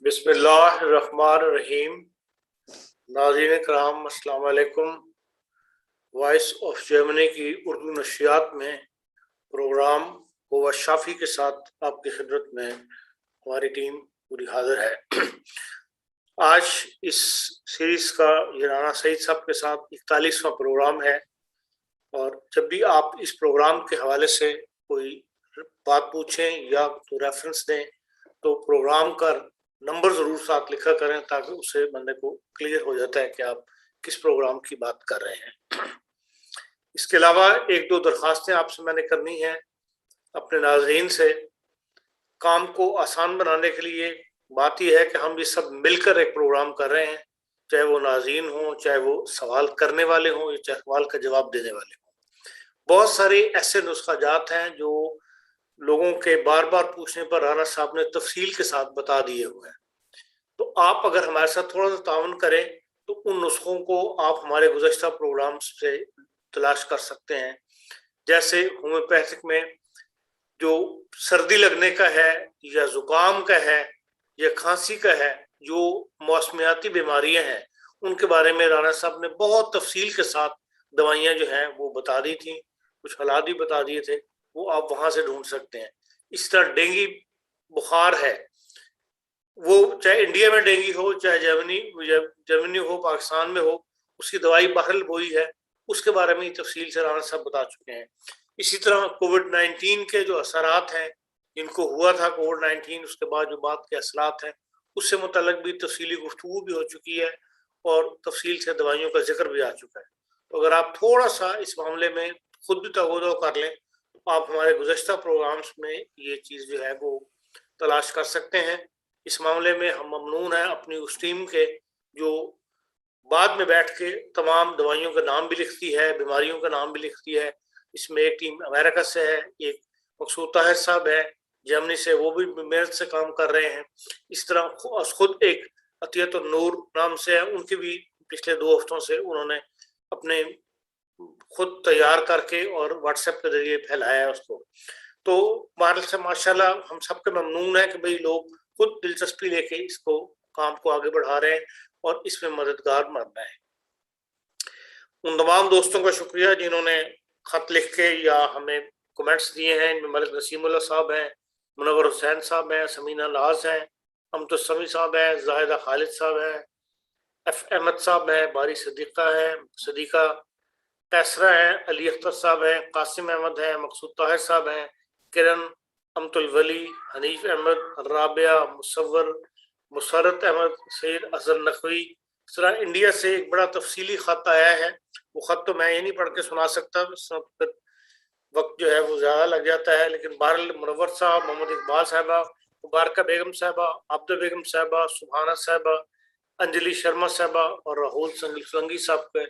بسم اللہ الرحمن الرحیم۔ ناظرین کرام السلام علیکم۔ وائس آف جرمنی کی اردو نشریات میں پروگرام ہووا شافی کے ساتھ آپ کی خدمت میں ہماری ٹیم پوری حاضر ہے۔ آج اس سیریز کا یہ رانا سعید صاحب کے ساتھ 41واں پروگرام ہے، اور جب بھی آپ اس پروگرام کے حوالے سے کوئی بات پوچھیں یا تو ریفرنس دیں تو پروگرام کا نمبر ضرور ساتھ لکھا کریں، تاکہ اسے بندے کو کلیئر ہو جاتا ہے کہ آپ کس پروگرام کی بات کر رہے ہیں۔ اس کے علاوہ ایک دو درخواستیں آپ سے میں نے کرنی ہیں اپنے ناظرین سے۔ کام کو آسان بنانے کے لیے بات یہ ہے کہ ہم یہ سب مل کر ایک پروگرام کر رہے ہیں، چاہے وہ ناظرین ہوں، چاہے وہ سوال کرنے والے ہوں، یا چاہے سوال کا جواب دینے والے ہوں۔ بہت سارے ایسے نسخہ جات ہیں جو لوگوں کے بار بار پوچھنے پر رانا صاحب نے تفصیل کے ساتھ بتا دیے ہوئے ہیں۔ تو آپ اگر ہمارے ساتھ تھوڑا سا تعاون کریں تو ان نسخوں کو آپ ہمارے گزشتہ پروگرامز سے تلاش کر سکتے ہیں۔ جیسے ہومیوپیتھک میں جو سردی لگنے کا ہے یا زکام کا ہے یا کھانسی کا ہے، جو موسمیاتی بیماریاں ہیں، ان کے بارے میں رانا صاحب نے بہت تفصیل کے ساتھ دوائیاں جو ہیں وہ بتا دی تھیں، کچھ حالات بھی بتا دیے تھے، وہ آپ وہاں سے ڈھونڈ سکتے ہیں۔ اس طرح ڈینگی بخار ہے، وہ چاہے انڈیا میں ڈینگی ہو، چاہے جرمنی ہو، پاکستان میں ہو، اس کی دوائی بہرحال وہی ہے، اس کے بارے میں تفصیل سے رانا صاحب بتا چکے ہیں۔ اسی طرح کووڈ-19 کے جو اثرات ہیں، جن کو ہوا تھا کووڈ-19، اس کے بعد جو بعد کے اثرات ہیں، اس سے متعلق بھی تفصیلی گفتگو بھی ہو چکی ہے، اور تفصیل سے دوائیوں کا ذکر بھی آ چکا ہے۔ تو اگر آپ تھوڑا سا اس معاملے میں خود بھی تغوطہ کر لیں تو آپ ہمارے گزشتہ پروگرامز میں یہ چیز جو ہے وہ تلاش کر سکتے ہیں۔ اس معاملے میں ہم ممنون ہیں اپنی اس ٹیم کے جو بعد میں بیٹھ کے تمام دوائیوں کا نام بھی لکھتی ہے، بیماریوں کا نام بھی لکھتی ہے۔ اس میں ایک ٹیم امریکہ سے ہے، ایک مقصود طاہر صاحب ہے جرمنی سے، وہ بھی محنت سے کام کر رہے ہیں۔ اس طرح خود ایک عطیت النور نام سے ہے، ان کے بھی پچھلے 2 ہفتوں سے انہوں نے اپنے خود تیار کر کے اور واٹس ایپ کے ذریعے پھیلایا ہے اس کو۔ تو بہرحال سے ماشاءاللہ ہم سب کے ممنون ہیں کہ بھئی لوگ خود دلچسپی لے کے اس کو کام کو آگے بڑھا رہے ہیں اور اس میں مددگار بن رہے ہیں۔ ان تمام دوستوں کا شکریہ جنہوں نے خط لکھ کے یا ہمیں کمنٹس دیے ہیں۔ ان میں ملک نسیم اللہ صاحب ہیں، منور حسین صاحب ہیں، سمینہ ناز ہیں، امت السمی صاحب ہیں، زاہدہ خالد صاحب ہیں، ایف احمد صاحب ہیں، باری صدیقہ کیسرا ہیں، علی اختر صاحب ہیں، قاسم احمد ہیں، مقصود طاہر صاحب ہیں، کرن، امت الولی، حنیف احمد، رابعہ، مصور، مسرت احمد، سید اظہر نقوی۔ اس طرح انڈیا سے ایک بڑا تفصیلی خط آیا ہے، وہ خط تو میں یہ نہیں پڑھ کے سنا سکتا، اس وقت وقت جو ہے وہ زیادہ لگ جاتا ہے، لیکن بہرحال منور صاحب، محمد اقبال صاحبہ، مبارکہ بیگم صاحبہ، عبدہ بیگم صاحبہ، سبحانہ صاحبہ، انجلی شرما صاحبہ اور راہول سنگی صاحب کا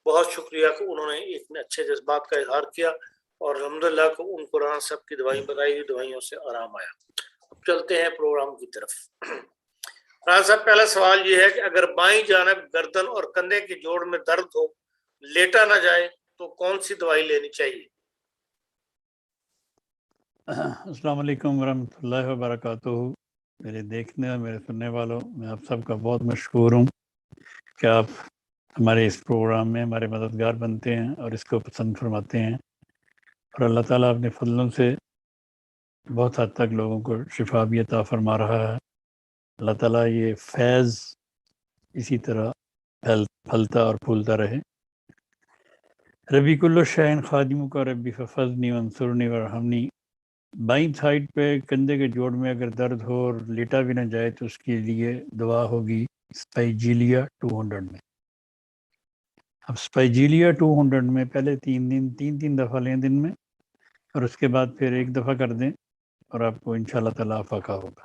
بہت شکریہ کہ انہوں نے اتنے اچھے جذبات کا اظہار کیا، اور الحمدللہ کو ان کو رانا صاحب کی دوائی بتائی ہوئی دوائیوں سے آرام آیا۔ اب چلتے ہیں پروگرام کی طرف۔ رانا صاحب پہلا سوال یہ ہے کہ اگر بائیں جانب گردن اور کندھے کے جوڑ میں درد ہو، لیٹا نہ جائے، تو کون سی دوائی لینی چاہیے؟ السلام علیکم ورحمۃ اللہ وبرکاتہ۔ میرے دیکھنے اور میرے سننے والوں، میں آپ سب کا بہت مشکور ہوں کہ آپ ہمارے اس پروگرام میں ہمارے مددگار بنتے ہیں اور اس کو پسند فرماتے ہیں، اور اللہ تعالیٰ اپنے فضلوں سے بہت حد تک لوگوں کو شفا بھی عطا فرما رہا ہے۔ اللہ تعالیٰ یہ فیض اسی طرح پھلتا اور پھولتا رہے۔ ربی کل شعین خادم کا ربی ففضنی ونصرنی ورحمنی۔ بائیں سائڈ پہ کندھے کے جوڑ میں اگر درد ہو اور لیٹا بھی نہ جائے تو اس کے لیے دعا ہوگی اسپائجیلیا 200 میں۔ اب اسپائجیلیا 200 میں پہلے 3 دفعہ لیں دن میں، اور اس کے بعد پھر 1 دفعہ کر دیں، اور آپ کو انشاءاللہ تعالیٰ افاقہ ہوگا۔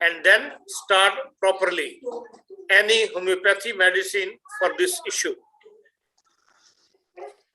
and then start properly. Any homeopathy medicine for this issue?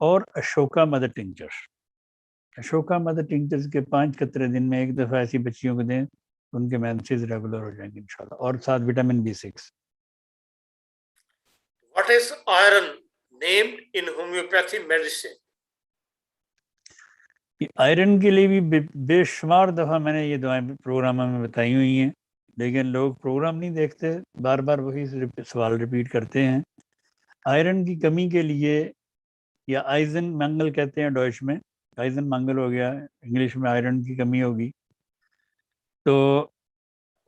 اور Ashoka mother tincture. Ashoka mother tincture کے 5 قطرے دن میں ایک دفعہ ایسی بچیوں کو دیں تو ان کے مینسز ریگولر ہو جائیں گے انشاءاللہ. اور ساتھ vitamin B6. What is iron named in homeopathy medicine? Iron کے لیے بھی بے شمار دفعہ میں نے یہ دعائیں پروگراموں میں بتائی ہوئی ہیں، لیکن لوگ پروگرام نہیں دیکھتے، بار بار وہی سوال ریپیٹ کرتے ہیں. آئرن کی کمی کے لیے، یا آئزن منگل کہتے ہیں ڈوئچ میں، آئزن منگل ہو گیا، انگلش میں آئرن کی کمی ہوگی. تو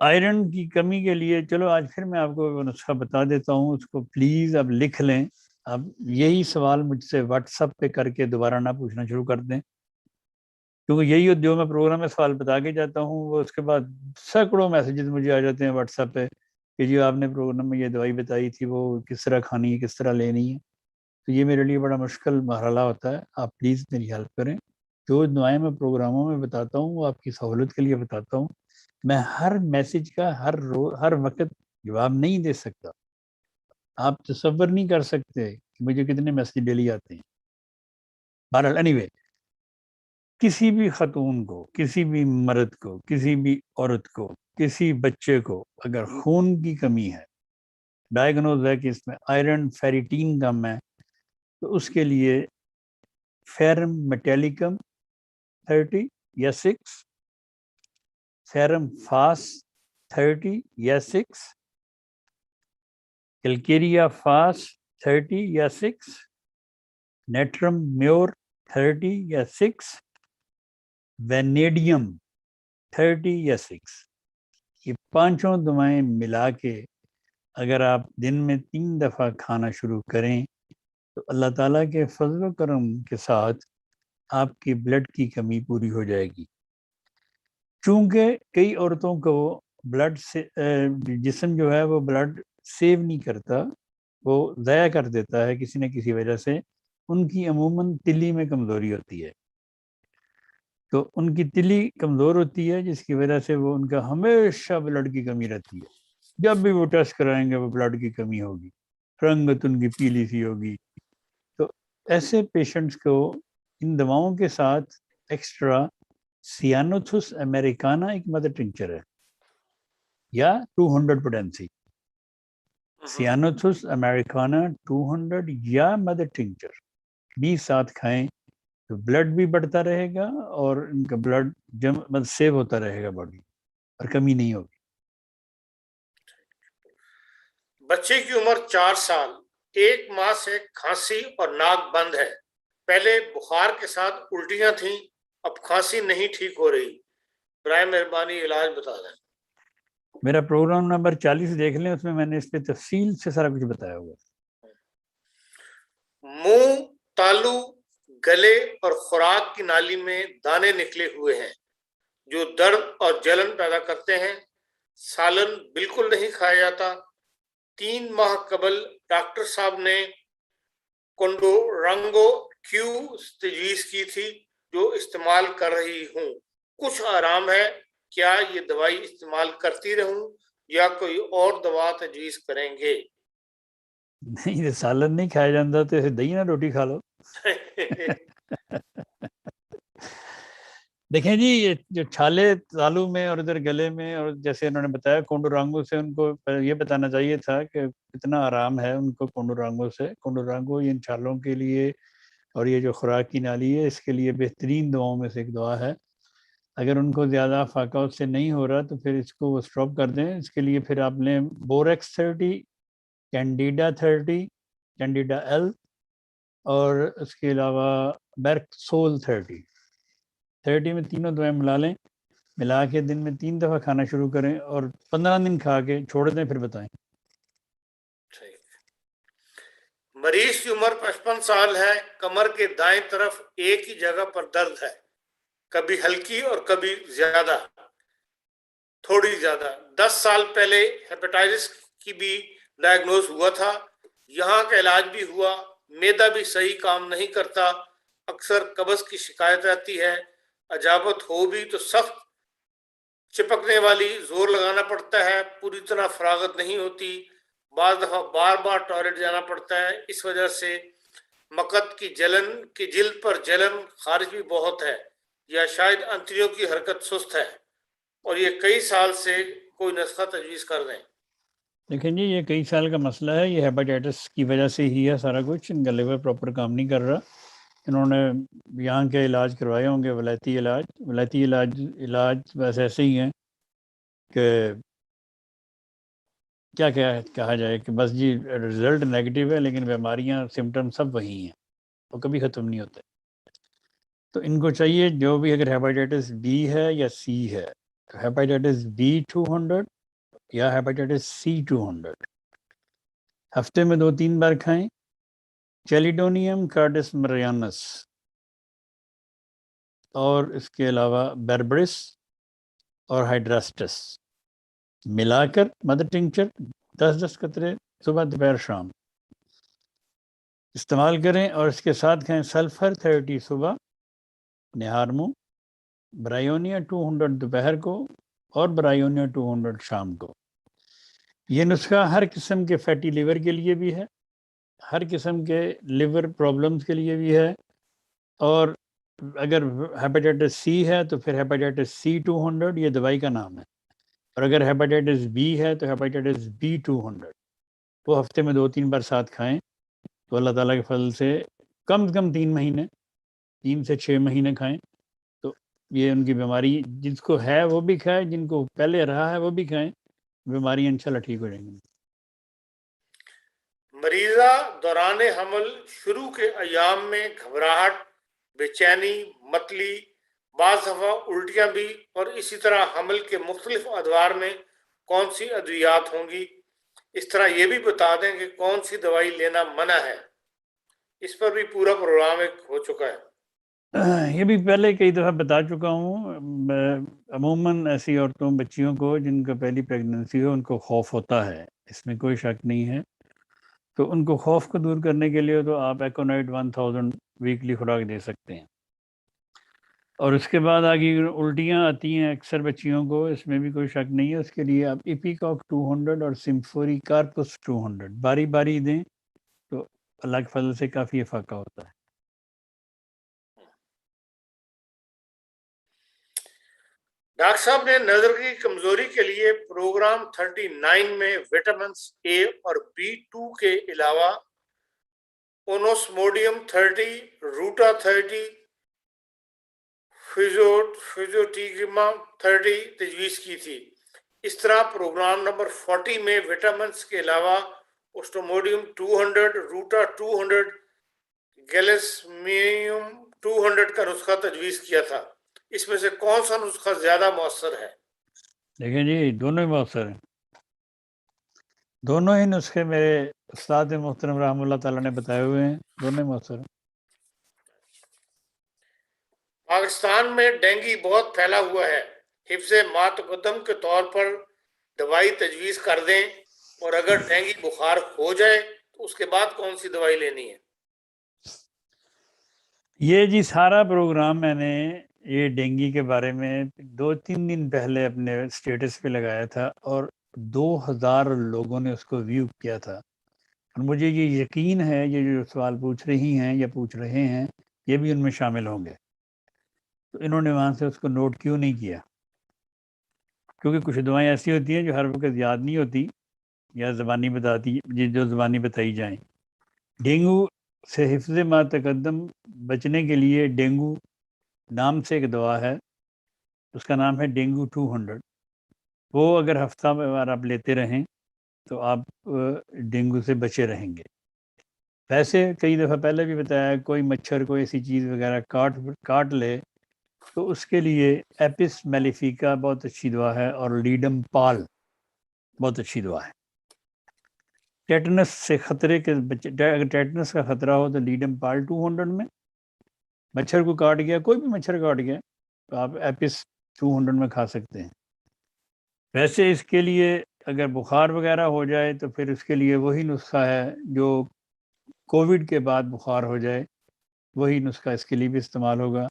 آئرن کی کمی کے لیے چلو آج پھر میں آپ کو نسخہ بتا دیتا ہوں، اس کو پلیز آپ لکھ لیں. آپ یہی سوال مجھ سے واٹس ایپ پہ کر کے دوبارہ نہ پوچھنا شروع کر دیں، کیونکہ یہی جو میں پروگرام میں سوال بتا کے جاتا ہوں وہ اس کے بعد سینکڑوں میسیجز مجھے آ جاتے ہیں واٹس ایپ پہ کہ جی آپ نے پروگرام میں یہ دوائی بتائی تھی، وہ کس طرح کھانی ہے، کس طرح لینی ہے. تو یہ میرے لیے بڑا مشکل مرحلہ ہوتا ہے. آپ پلیز میری ہیلپ کریں. جو دعائیں میں پروگراموں میں بتاتا ہوں وہ آپ کی سہولت کے لیے بتاتا ہوں. میں ہر میسیج کا ہر وقت جواب نہیں دے سکتا. آپ تصور نہیں کر سکتے کہ مجھے کتنے میسیج ڈیلی آتے ہیں. بہرحال اینی وے، کسی بھی خاتون کو، کسی بھی مرد کو، کسی بھی عورت کو، کسی بچے کو اگر خون کی کمی ہے، ڈائگنوز ہے کہ اس میں آئرن فیریٹین کم ہے، تو اس کے لیے فیرم میٹیلیکم 30 یا 6، فیرم فاس 30 یا 6، کیلکیریا فاس 30 یا 6، نیٹرم میور 30 یا 6، وینیڈیم 30 یا 6. یہ 5 دعائیں ملا کے اگر آپ دن میں 3 دفعہ کھانا شروع کریں تو اللہ تعالیٰ کے فضل و کرم کے ساتھ آپ کی بلڈ کی کمی پوری ہو جائے گی. چونکہ کئی عورتوں کو بلڈ سے جسم جو ہے وہ بلڈ سیو نہیں کرتا، وہ ضائع کر دیتا ہے کسی نہ کسی وجہ سے. ان کی عموماً تلی میں کمزوری ہوتی ہے، تو ان کی تلی کمزور ہوتی ہے جس کی وجہ سے وہ ان کا ہمیشہ بلڈ کی کمی رہتی ہے. جب بھی وہ ٹیسٹ کرائیں گے وہ بلڈ کی کمی ہوگی، رنگت ان کی پیلی سی ہوگی. تو ایسے پیشنٹس کو ان دواؤں کے ساتھ ایکسٹرا سیانوتھس امریکانا ایک مدر ٹنکچر ہے، یا 200 پوٹینسی، سیانوتھس امریکانا 200 یا مدر ٹنکچر بھی ساتھ کھائیں تو بلڈ بھی بڑھتا رہے گا اور ان کا بلڈ سیو ہوتا رہے گا باڈی، اور کمی نہیں ہوگی. بچے کی عمر 4 سال، 1 ماہ سے کھانسی اور ناک بند ہے. پہلے بخار کے ساتھ الٹیاں تھیں، اب کھانسی نہیں ٹھیک ہو رہی. برائے مہربانی علاج بتا دیں. میرا پروگرام نمبر 40 دیکھ لیں، اس میں میں نے اس پہ تفصیل سے سارا کچھ بتایا ہوا. منہ، تالو، گلے اور خوراک کی نالی میں دانے نکلے ہوئے ہیں جو درد اور جلن پیدا کرتے ہیں. سالن بالکل نہیں کھایا جاتا. 3 ماہ قبل ڈاکٹر صاحب نے کنڈورانگو کیو تجویز کی تھی جو استعمال کر رہی ہوں. کچھ آرام ہے. کیا یہ دوائی استعمال کرتی رہوں یا کوئی اور دوا تجویز کریں گے؟ نہیں، سالن نہیں کھایا جاتا تو ایسے دہی نہ روٹی کھا لو. دیکھیں جی، یہ جو چھالے تالو میں اور ادھر گلے میں، اور جیسے انہوں نے بتایا کونڈورانگو سے، ان کو یہ بتانا چاہیے تھا کہ کتنا آرام ہے ان کو کونڈورانگو سے. کونڈورانگو ان چھالوں کے لیے اور یہ جو خوراک کی نالی ہے اس کے لیے بہترین دواؤں میں سے ایک دوا ہے. اگر ان کو زیادہ فاقہ اس سے نہیں ہو رہا تو پھر اس کو وہ اسٹاپ کر دیں. اس کے لیے پھر آپ نے بوریکس 30، کینڈیڈا 30، کینڈیڈا ایل، اور اس کے علاوہ بیرکسول 30 میں تینوں دوائیں ملا لیں. ملا کے دن میں 3 دفعہ کھانا شروع کریں اور 15 دن کھا کے چھوڑ دیں، پھر بتائیں. مریض کی عمر 55 سال ہے. کمر کے دائیں طرف ایک ہی جگہ پر درد ہے، کبھی ہلکی اور کبھی زیادہ، تھوڑی زیادہ. 10 سال پہلے ہیپاٹائٹس کی بھی ڈائگنوز ہوا تھا. یہاں کا علاج بھی ہوا. معدہ بھی صحیح کام نہیں کرتا. اکثر قبض کی شکایت رہتی ہے. اجابت ہو بھی تو سخت چپکنے والی، زور لگانا پڑتا ہے، پوری طرح فراغت نہیں ہوتی. بعض دفعہ بار بار ٹوائلٹ جانا پڑتا ہے. اس وجہ سے مقد کی جلن کی جلد پر جلن خارج بھی بہت ہے، یا شاید انتڑیوں کی حرکت سست ہے، اور یہ کئی سال سے کوئی نسخہ تجویز کر دیں۔ دیکھیں جی، یہ کئی سال کا مسئلہ ہے، یہ ہیپاٹائٹس کی وجہ سے ہی ہے سارا کچھ۔ ان کا لیور پراپر کام نہیں کر رہا۔ انہوں نے یہاں کے علاج کروائے ہوں گے، ولایتی علاج بس ایسے ہی ہیں کہ کیا کہا جائے کہ بس جی رزلٹ نیگیٹو ہے، لیکن بیماریاں سمٹم سب وہی ہیں، وہ کبھی ختم نہیں ہوتے۔ تو ان کو چاہیے جو بھی، اگر ہیپاٹائٹس بی ہے یا سی ہے تو ہیپاٹائٹس بی 200 یا ہیپاٹائٹس سی 200 ہفتے میں 2-3 بار کھائیں۔ چیلیڈونیم کارڈس مریانس اور اس کے علاوہ بربرس اور ہائیڈراسٹس ملا کر مدر ٹنکچر 10 قطرے صبح دوپہر شام استعمال کریں، اور اس کے ساتھ کھائیں سلفر 30 صبح نہار منہ، برائیونیا 200 دوپہر کو اور برائیونیا 200 شام کو۔ یہ نسخہ ہر قسم کے فیٹی لیور کے لیے بھی ہے، ہر قسم کے لیور پرابلمز کے لیے بھی ہے، اور اگر ہیپاٹائٹس سی ہے تو پھر ہیپاٹائٹس سی 200 یہ دوائی کا نام ہے، اور اگر ہیپاٹائٹس بی ہے تو ہیپاٹائٹس بی 200۔ وہ ہفتے میں 2-3 بار ساتھ کھائیں تو اللہ تعالیٰ کے فضل سے کم سے کم 3 سے 6 مہینے کھائیں تو یہ ان کی بیماری، جس کو ہے وہ بھی کھائیں، جن کو پہلے رہا ہے وہ بھی کھائیں، بیماریاں انشاءاللہ ٹھیک ہو جائیں گی۔ مریضہ دوران حمل شروع کے ایام میں گھبراہٹ، بے چینی، متلی، بعض دفعہ الٹیاں بھی، اور اسی طرح حمل کے مختلف ادوار میں کون سی ادویات ہوں گی؟ اس طرح یہ بھی بتا دیں کہ کون سی دوائی لینا منع ہے۔ اس پر بھی پورا پروگرام ایک ہو چکا ہے۔ یہ بھی پہلے کئی دفعہ بتا چکا ہوں۔ عموماً ایسی عورتوں، بچیوں کو جن کا پہلی پریگننسی ہو، ان کو خوف ہوتا ہے، اس میں کوئی شک نہیں ہے۔ تو ان کو خوف کو دور کرنے کے لیے تو آپ ایکونائٹ 1000 ویکلی خوراک دے سکتے ہیں، اور اس کے بعد آگے الٹیاں آتی ہیں اکثر بچیوں کو، اس میں بھی کوئی شک نہیں ہے۔ اس کے لیے آپ ایپیکاک 200 اور سمفوری کارپس 200 باری باری دیں تو اللہ کے فضل سے کافی افاقہ ہوتا ہے۔ ڈاکٹر صاحب نے نظر کی کمزوری کے لیے پروگرام 39 میں وٹامنس اے اور B2 کے علاوہ اونوسموڈیم 30، روٹا 30، فیزوٹیگما 30 تجویز کی تھی۔ اس طرح پروگرام نمبر 40 میں وٹامنس کے علاوہ اوسٹوموڈیم 200، روٹا 200، گیلسمیم 200 کا نسخہ تجویز کیا تھا۔ اس میں سے کون سا نسخہ زیادہ مؤثر ہے؟ دیکھیں جی، دونوں ہی مؤثر ہیں، دونوں ہی نسخے میرے استاد محترم رحمہ اللہ تعالیٰ نے بتائے ہوئے ہیں، دونوں ہی مؤثر ہیں۔ پاکستان میں ڈینگی بہت پھیلا ہوا ہے، حفظ ما تقدم کے طور پر دوائی تجویز کر دیں، اور اگر ڈینگی بخار ہو جائے تو اس کے بعد کون سی دوائی لینی ہے؟ یہ جی سارا پروگرام میں نے یہ ڈینگی کے بارے میں 2-3 دن پہلے اپنے سٹیٹس پہ لگایا تھا، اور 2000 لوگوں نے اس کو ویو کیا تھا، اور مجھے یہ یقین ہے یہ جو سوال پوچھ رہی ہیں یا پوچھ رہے ہیں یہ بھی ان میں شامل ہوں گے۔ تو انہوں نے وہاں سے اس کو نوٹ کیوں نہیں کیا؟ کیونکہ کچھ دعائیں ایسی ہوتی ہیں جو ہر وقت یاد نہیں ہوتی، یا زبانی بتاتی، جو زبانی بتائی جائیں۔ ڈینگو سے حفظ ما تقدم بچنے کے لیے ڈینگو نام سے ایک دوا ہے، اس کا نام ہے ڈینگو 200۔ وہ اگر ہفتہ وار آپ لیتے رہیں تو آپ ڈینگو سے بچے رہیں گے۔ ویسے کئی دفعہ پہلے بھی بتایا، کوئی مچھر کوئی ایسی چیز وغیرہ کاٹ لے تو اس کے لیے ایپس میلیفیکا بہت اچھی دوا ہے، اور لیڈم پال بہت اچھی دوا ہے۔ ٹیٹنس سے خطرے کے اگر ٹیٹنس کا خطرہ ہو تو لیڈم پال 200 میں، مچھر کو کاٹ گیا، کوئی بھی مچھر کاٹ گیا تو آپ ایپس 200 میں کھا سکتے ہیں۔ ویسے اس کے لیے اگر بخار وغیرہ ہو جائے تو پھر اس کے لیے وہی نسخہ ہے جو کووڈ کے بعد بخار ہو جائے، وہی نسخہ اس کے لیے بھی استعمال ہوگا۔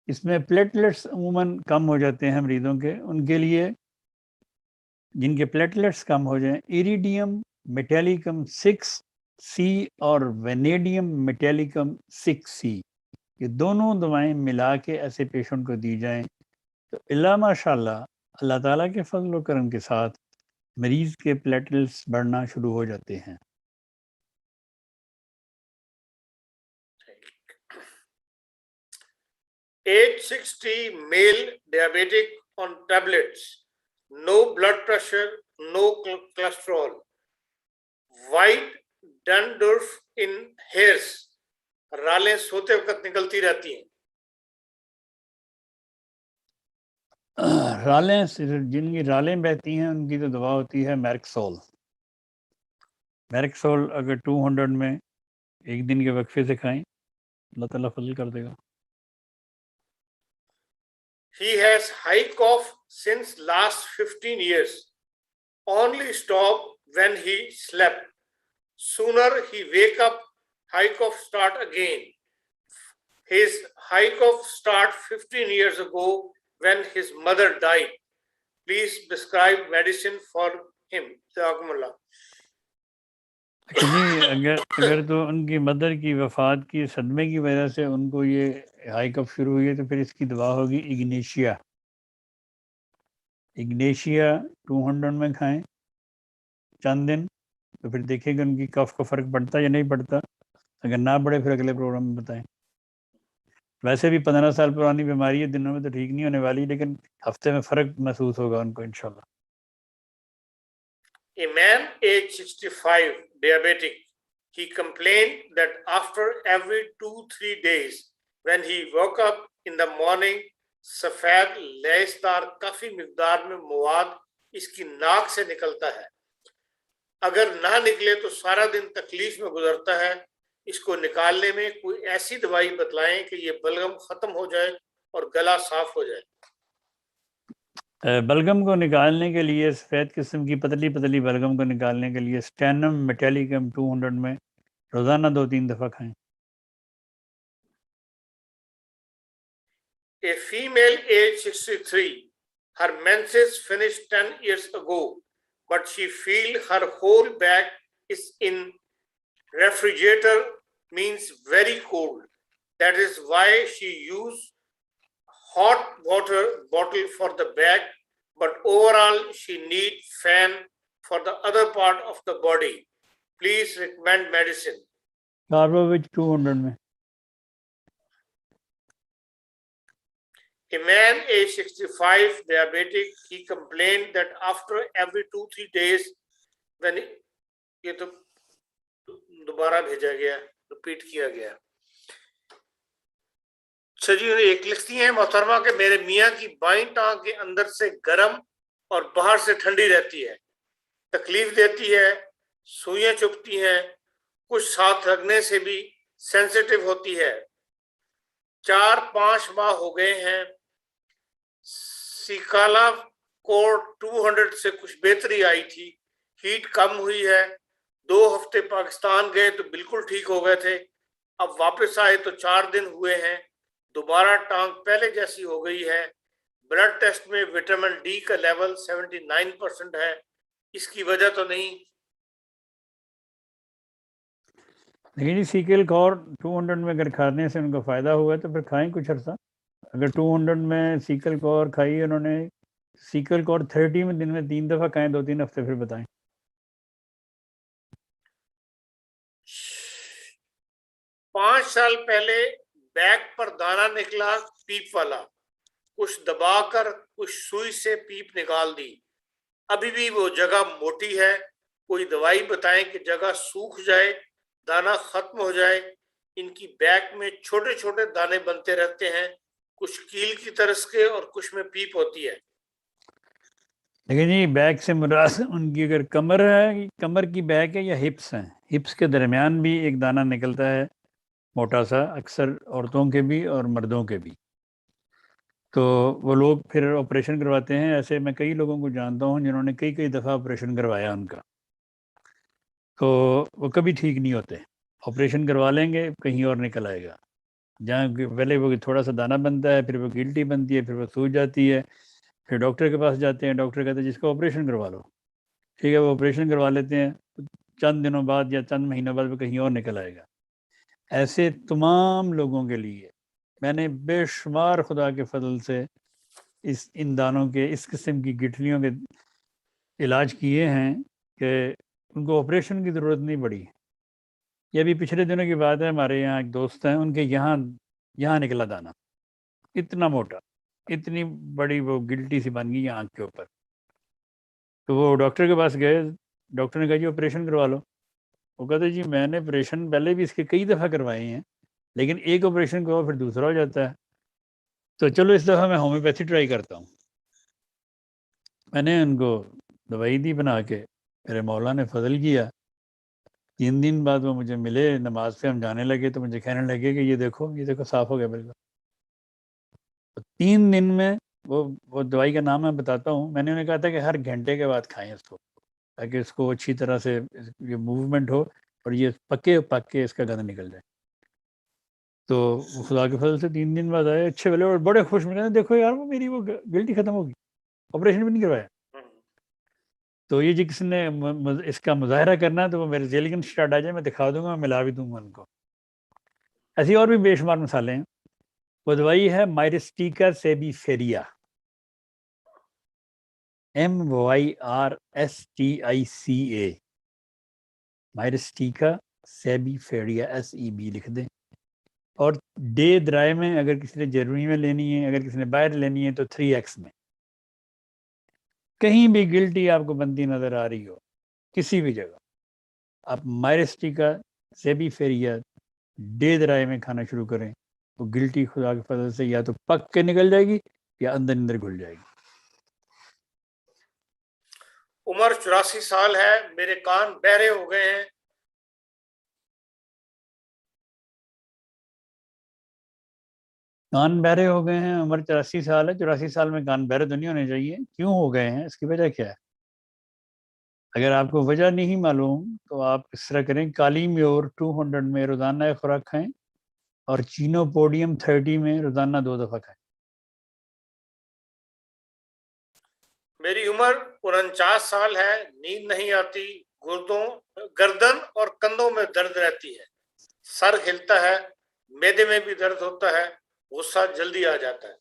اس میں پلیٹلیٹس عموماً کم ہو جاتے ہیں مریضوں کے، ان کے لیے جن کے پلیٹلیٹس کم ہو جائیں، ایریڈیم میٹیلیکم 6 سی اور وینیڈیم میٹیلیکم 6C، یہ دونوں دوائیں ملا کے ایسے پیشنٹ کو دی جائیں تو اللہ ماشاء اللہ تعالیٰ کے فضل و کرم کے ساتھ مریض کے پلیٹلیٹس بڑھنا شروع ہو جاتے ہیں۔ Age 60 male diabetic on tablets, no blood pressure, no cholesterol, white dandruff in hairs, رالیں سوتے وقت نکلتی رہتی ہیں۔ رالیں، جن کی رالیں بہتی ہیں ان کی تو دوا ہوتی ہے میرکسول۔ میرکسول اگر 200 میں ایک دن کے وقفے سے کھائیں اللہ تعالیٰ فضل کر دے گا۔ He has high cough since last 15 years. Only stop when he slept. Sooner he wake up, high cough start again. His high cough start 15 years ago when his mother died. Please prescribe medicine for him. Jazakumullah. جی اگر تو ان کی mother کی وفات کی صدمے کی وجہ سے ان کو یہ ہائی کف شروع ہوئی ہے تو پھر اس کی دوا ہوگی اگنیشیا۔ اگنیشیا 200 میں کھائیں چند دن تو پھر دیکھیں کہ ان کی کف کا فرق پڑتا یا نہیں پڑتا، اگر نہ پڑے پھر اگلے پروگرام میں بتائیں۔ ویسے بھی 15 سال پرانی بیماری ہے، دنوں میں تو ٹھیک نہیں ہونے والی، لیکن ہفتے میں فرق محسوس ہوگا ان کو انشاءاللہ۔ A man age 65 diabetic, he complained that after every 2-3 days when he woke up in the morning سفید لیسدار کافی مقدار میں مواد اس کی ناک سے نکلتا ہے، اگر نہ نکلے تو سارا دن تکلیف میں گزرتا ہے، اس کو نکالنے میں کوئی ایسی دوائی بتلائیں کہ یہ بلغم ختم ہو جائے اور گلا صاف ہو جائے۔ بلغم کو نکالنے کے لیے، سفید قسم کی پتلی پتلی بلغم کو نکالنے کے لیے سٹینم میٹیلیکم 200 میں روزانہ 2-3 دفعہ کھائیں۔ A female age 63, her menses finished 10 years ago, but she feel her whole back is in refrigerator, means very cold. That is why she use hot water bottle for the back, but overall she need fan for the other part of the body. Please recommend medicine. کاربووچ 200 میں۔ A man age 65 diabetic, he complained that after every 2-3 days when یہ تو دوبارہ بھیجا گیا، repeat کیا گیا۔ اچھا جی، ایک لکھتی ہیں محترمہ کہ میرے میاں کی بائیں ٹانگ کے اندر سے گرم اور باہر سے ٹھنڈی رہتی ہے، تکلیف دیتی ہے، سوئیاں چبھتی ہیں، کچھ ساتھ لگنے سے بھی سینسیٹیو ہوتی ہے، 4-5 ماہ ہو گئے ہیں، سیکالا کوڈ 200 سے کچھ بہتری آئی تھی، ہیٹ کم ہوئی ہے، 2 ہفتے پاکستان گئے تو بالکل ٹھیک ہو گئے تھے، اب واپس آئے تو 4 دن ہوئے ہیں، دوبارہ ٹانگ پہلے جیسی ہو گئی ہے، بلڈ ٹیسٹ میں وٹامن ڈی کا لیول 79% ہے، اس کی وجہ تو نہیں؟ لیکن جی سیکل کور 200 میں اگر کھانے سے ان کو فائدہ ہوا ہے تو پھر کھائیں کچھ عرصہ۔ اگر 200 میں سیکل کور کھائی انہوں نے، سیکل کور 30 میں دن میں 3 دفعہ کھائیں 2-3 ہفتے، پھر بتائیں۔ 5 سال پہلے بیک پر دانا نکلا پیپ والا، کچھ دبا کر کچھ سوئی سے پیپ نکال دی، ابھی بھی وہ جگہ موٹی ہے، کوئی دوائی بتائیں کہ جگہ سوکھ جائے، دانا ختم ہو جائے۔ ان کی بیک میں چھوٹے چھوٹے دانے بنتے رہتے ہیں، کچھ کیل کی طرح کے اور کچھ میں پیپ ہوتی ہے۔ لیکن جی بیک سے مراد ان کی اگر کمر ہے، کمر کی بیک ہے یا ہپس ہیں، ہپس کے درمیان بھی ایک دانہ نکلتا ہے موٹا سا، اکثر عورتوں کے بھی اور مردوں کے بھی، تو وہ لوگ پھر آپریشن کرواتے ہیں۔ ایسے میں کئی لوگوں کو جانتا ہوں جنہوں نے کئی دفعہ آپریشن کروایا ان کا، تو وہ کبھی ٹھیک نہیں ہوتے۔ آپریشن کروا لیں گے کہیں اور نکل آئے گا، جہاں پہلے وہ تھوڑا سا دانہ بنتا ہے، پھر وہ گلٹی بنتی ہے، پھر وہ سوج جاتی ہے، پھر ڈاکٹر کے پاس جاتے ہیں، ڈاکٹر کہتے ہیں جس کو آپریشن کروا لو، ٹھیک ہے وہ آپریشن کروا لیتے ہیں، چند دنوں بعد یا چند مہینوں بعد وہ کہیں اور نکل آئے گا۔ ایسے تمام لوگوں کے لیے میں نے بے شمار خدا کے فضل سے ان دانوں کے اس قسم کی گٹھلیوں کے علاج کیے ہیں کہ ان کو آپریشن کی ضرورت نہیں پڑی۔ یہ ابھی پچھلے دنوں کی بات ہے، ہمارے یہاں ایک دوست ہیں، ان کے یہاں نکلا دانا، اتنا موٹا، اتنی بڑی وہ گلٹی سی بن گئی آنکھ کے اوپر۔ تو وہ ڈاکٹر کے پاس گئے، ڈاکٹر نے کہا جی آپریشن کروا لو۔ وہ کہتے جی میں نے آپریشن پہلے بھی اس کے کئی دفعہ کروائے ہیں، لیکن ایک آپریشن کرواؤ پھر دوسرا ہو جاتا ہے، تو چلو اس دفعہ میں ہومیوپیتھی ٹرائی کرتا ہوں۔ میں نے ان کو دوائی دی بنا کے، میرے مولا نے فضل کیا، 3 دن بعد وہ مجھے ملے، نماز پہ ہم جانے لگے تو مجھے کہنے لگے کہ یہ دیکھو صاف ہو گیا بالکل۔ 3 دن میں وہ دوائی کا نام میں بتاتا ہوں، میں نے انہیں کہا تھا کہ ہر گھنٹے کے بعد کھائیں اس کو، تاکہ اس کو اچھی طرح سے یہ موومنٹ ہو اور یہ پک کے اس کا گند نکل جائے۔ تو خدا کے فضل سے 3 دن بعد آئے، اچھے والے، اور بڑے خوش ملے، دیکھو یار وہ میری وہ گلٹی ختم ہوگی، آپریشن بھی نہیں کروایا۔ تو یہ جی کسی نے اس کا مظاہرہ کرنا ہے تو وہ میرے جیلگن اسٹارٹ آ جائے، میں دکھا دوں گا، میں ملا بھی دوں گا ان کو۔ ایسی اور بھی بے شمار مثالیں ہیں۔ وہ دوائی ہے مائرسٹیکا سیبیفیریا، MYRSTICA، مائرسٹیکا سیبیفیریا، SEB لکھ دیں۔ اور ڈے درائے میں اگر کسی نے جرمنی میں لینی ہے، اگر کسی نے باہر لینی ہے تو 3X میں۔ کہیں بھی گلٹی آپ کو بنتی نظر آ رہی ہو کسی بھی جگہ، آپ مائرسٹیکا سیبیفیریا ڈے درائے میں کھانا شروع کریں، وہ گلٹی خدا کے فضل سے یا تو پک کے نکل جائے گی یا اندر گھل جائے گی۔ عمر 84 سال ہے، میرے کان بہرے ہو گئے ہیں۔ کان بہرے ہو گئے ہیں، عمر 84 سال ہے، 84 سال میں کان بہرے تو نہیں ہونے چاہیے، کیوں ہو گئے ہیں، اس کی وجہ کیا ہے؟ اگر آپ کو وجہ نہیں معلوم تو آپ اس طرح کریں، کالی میور 200 میں روزانہ ایک خوراک کھائیں، اور چینو پوڈیم 30 میں روزانہ 2 دفعہ کھائیں۔ میری عمر 49 سال ہے، نیند نہیں آتی، گردن اور کندھوں میں درد رہتی ہے، سر ہلتا ہے، معدے میں بھی درد ہوتا ہے، غصہ جلدی آ جاتا ہے۔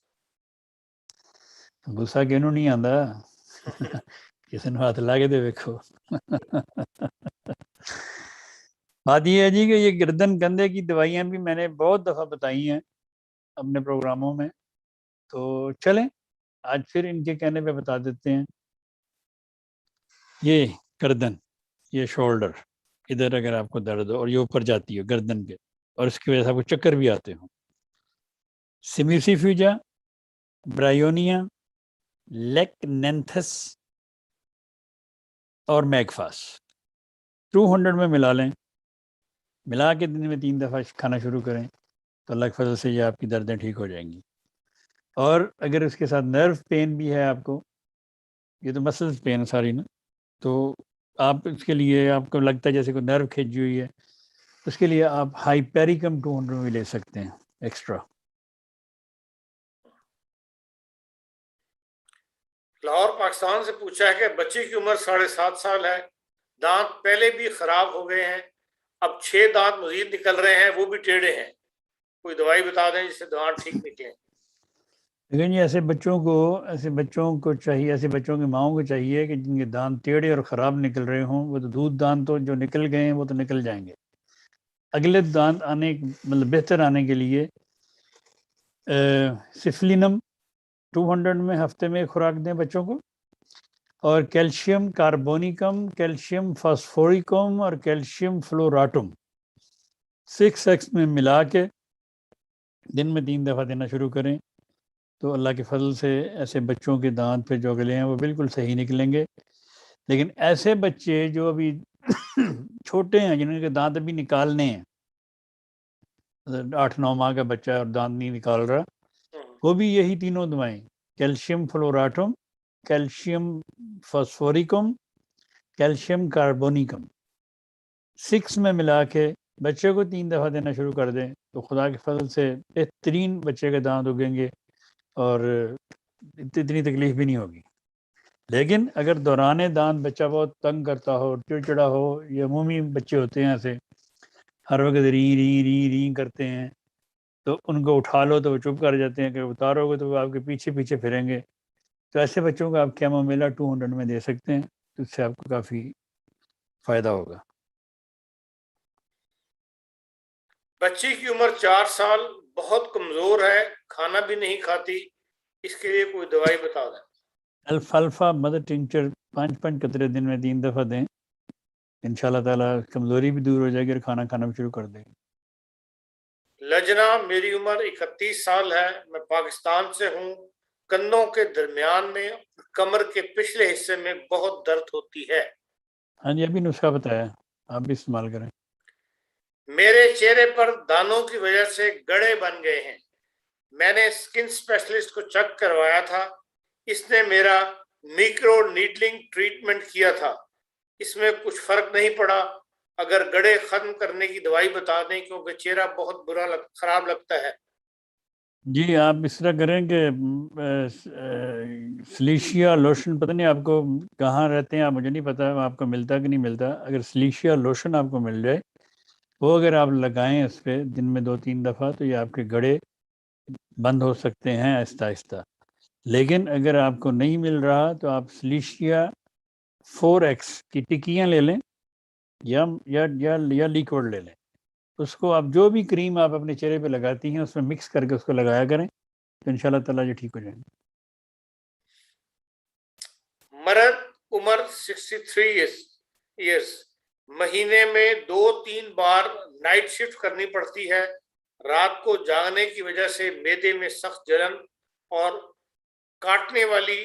غصہ کینوں نہیں آندا، کسی نے ہاتھ لا کے دے دیکھو۔ بات یہ ہے جی کہ یہ گردن کندھے کی دوائیاں بھی میں نے بہت دفعہ بتائی ہیں اپنے پروگراموں میں، تو چلیں آج پھر ان کے کہنے پہ بتا دیتے ہیں۔ یہ گردن، یہ شولڈر، ادھر اگر آپ کو درد ہو اور یہ اوپر جاتی ہو گردن کے، اور اس کی وجہ سے آپ کو چکر بھی آتے ہوں، سیمیسیفیوجا، برائیونیا، لیکنینتھس اور میگفاس 200 میں ملا لیں، ملا کے دن میں 3 دفعہ کھانا شروع کریں تو اللہ کے فضل سے یہ آپ کی دردیں ٹھیک ہو جائیں گی۔ اور اگر اس کے ساتھ نرو پین بھی ہے آپ کو، یہ تو مسلز پین ساری نا، تو آپ اس کے لیے آپ کو لگتا ہے جیسے کوئی نرو کھینچی ہوئی ہے، اس کے لیے آپ ہائپیریکم 200 بھی لے سکتے ہیں ایکسٹرا۔ لاہور پاکستان سے پوچھا ہے کہ بچے کی عمر 7.5 سال ہے، دانت پہلے بھی خراب ہو گئے ہیں، اب 6 دانت مزید نکل رہے ہیں، وہ بھی ٹیڑھے ہیں، کوئی دوائی بتا دیں جس سے دانت ٹھیک نکلیں۔ لیکن یہ ایسے بچوں کو چاہیے، ایسے بچوں کی ماؤں کو چاہیے کہ جن کے دانت ٹیڑھے اور خراب نکل رہے ہوں، وہ تو دودھ دانت تو جو نکل گئے ہیں وہ تو نکل جائیں گے، اگلے دانت آنے مطلب بہتر آنے کے لیے سفلینم 200 میں ہفتے میں خوراک دیں بچوں کو، اور کیلشیم کاربونیکم، کیلشیم فاسفوریکم اور کیلشیم فلوراٹم 6X میں ملا کے دن میں 3 دفعہ دینا شروع کریں، تو اللہ کے فضل سے ایسے بچوں کے دانت پہ جو اگلے ہیں وہ بالکل صحیح نکلیں گے۔ لیکن ایسے بچے جو ابھی چھوٹے ہیں، جن کے دانت ابھی نکالنے ہیں، 8-9 ماہ کا بچہ ہے اور دانت نہیں نکال رہا، وہ بھی یہی تینوں دوائیں، کیلشیم فلوراٹم، کیلشیم فاسفوریکم، کیلشیم کاربونیکم 6 میں ملا کے بچے کو 3 دفعہ دینا شروع کر دیں، تو خدا کے فضل سے بہترین بچے کے دانت اگیں گے اور اتنی تکلیف بھی نہیں ہوگی۔ لیکن اگر دوران دان بچہ بہت تنگ کرتا ہو، چڑچڑا ہو، یہ عمومی بچے ہوتے ہیں ایسے ہر وقت ری ری ری ری کرتے ہیں، تو ان کو اٹھا لو تو وہ چپ کر جاتے ہیں، کہ اتارو گے تو وہ آپ کے پیچھے پیچھے پھریں گے. تو ایسے بچوں کو آپ کیمومیلا 200 میں دے سکتے ہیں، تو اس سے آپ کو کافی فائدہ ہوگا. بچی کی عمر 4 سال، بہت کمزور ہے، کھانا بھی نہیں کھاتی، اس کے لیے کوئی دوائی بتا دیں. الفالفا مدر ٹنکچر 5 قطرے دن میں 3 دفعہ دیں، ان شاء اللہ تعالیٰ کمزوری بھی دور ہو جائے گی اور کھانا کھانا بھی شروع کر دیں گے. لجنا، میری عمر 31 سال ہے، میں پاکستان سے ہوں، کندھوں کے درمیان میں کمر کے پچھلے حصے میں بہت درد ہوتی ہے. ہاں جی، ابھی نسخہ بتایا، آپ بھی استعمال کریں. میرے چہرے پر دانوں کی وجہ سے گڑھے بن گئے ہیں، میں نے اسکن اسپیشلسٹ کو چیک کروایا تھا، اس نے میرا میکرو نیڈلنگ ٹریٹمنٹ کیا تھا، اس میں کچھ فرق نہیں پڑا. اگر گڑھے ختم کرنے کی دوائی بتا دیں، کیونکہ چہرہ بہت خراب لگتا ہے. جی، آپ اس طرح کریں کہ سلیشیا لوشن، پتہ نہیں آپ کو کہاں رہتے ہیں، آپ مجھے نہیں پتہ آپ کو ملتا کہ نہیں ملتا. اگر سلیشیا لوشن آپ کو مل جائے، وہ اگر آپ لگائیں اس پہ دن میں 2-3 دفعہ، تو یہ آپ کے گڑھے بند ہو سکتے ہیں آہستہ آہستہ. لیکن اگر آپ کو نہیں مل رہا تو آپ سلیشیا 4X کی ٹکیاں لے لیں، یا لیکوڈ لے لیں. اس کو آپ جو بھی کریم آپ اپنے چہرے پہ لگاتی ہیں اس میں مکس کر کے اس کو لگایا کریں، تو انشاءاللہ تعالیٰ یہ ٹھیک ہو جائیں گے. مرد، عمر 63 ایئرس، مہینے میں 2-3 بار نائٹ شفٹ کرنی پڑتی ہے، رات کو جاگنے کی وجہ سے معدے میں سخت جلن اور کاٹنے والی